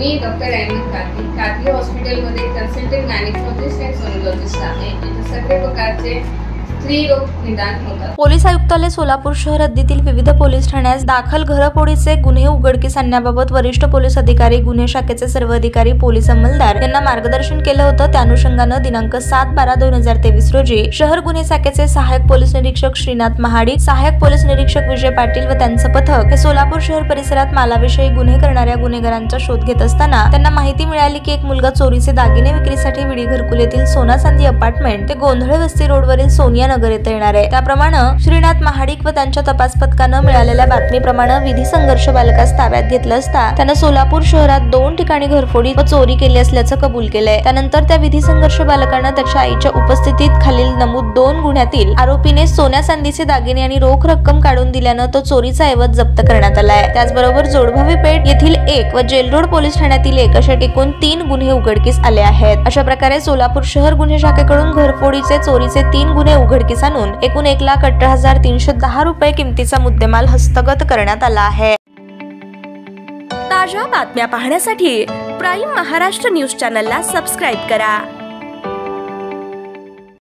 मी doctor Ahmad कातली हॉस्पिटलमध्ये consultant gynaecologist आणि sonologist आहे. इथे सगळे प्रकारचे स्त्री रोग निदान होतात. पोलीस आयुक्तालय सोलापूर शहर हद्दीतील विविध पोलीस ठाण्यात दाखल घरफोडीचे गुन्हे उघडकीस आणण्याबाबत वरिष्ठ पोलीस अधिकारी, गुन्हे शाखेचे सर्व अधिकारी, पोलीस अंमलदार यांना मार्गदर्शन केलं होतं. त्या अनुषंगानं दिनांक 7/12/2023 रोजी शहर गुन्हे शाखेचे सहाय्यक पोलीस निरीक्षक श्रीनाथ महाडिक, सहाय्यक पोलीस निरीक्षक विजय पाटील व त्यांचं पथक हे सोलापूर शहर परिसरात मालाविषयी गुन्हे करणाऱ्या गुन्हेगारांचा शोध घेत असताना त्यांना माहिती मिळाली की एक मुलगा चोरीचे दागिने विक्रीसाठी विडी घरकुल येथील सोना चांदी अपार्टमेंट ते गोंधळे वस्ती रोडवरील सोनिया नगर येथे येणार आहे. त्याप्रमाणे श्रीनाथ महाडिक व त्यांच्या तपास पथकानं मिळालेल्या बातमीप्रमाणे विधी संघर्ष बालकास ताब्यात घेतलं असता त्यानं सोलापूर शहरात 2 ठिकाणी घरफोडी व चोरी केली असल्याचं कबूल केलंय. त्यानंतर त्या विधी संघर्ष बालकानं त्याच्या आईच्या उपस्थितीत खालील नमूद 2 गुन्ह्यातील आरोपीने सोन्या चांदीचे दागिने आणि रोख रक्कम काढून दिल्यानं तो चोरीचा ऐवज जप्त करण्यात आलाय. त्याचबरोबर जोडभावी पेठ येथील 1 व जेल रोड पोलीस ठाण्यातील 1 अशा एकूण 3 गुन्हे उघडकीस आले आहेत. अशा प्रकारे सोलापूर शहर गुन्हे शाखेकडून घरफोडीचे चोरीचे 3 गुन्हे उघडकीस आणून एकूण 1,18,310 रुपये किमतीचा मुद्देमाल हस्तगत करण्यात आला आहे. ताज्या बातम्या पाहण्यासाठी प्राईम महाराष्ट्र न्यूज चॅनलला सबस्क्राईब करा.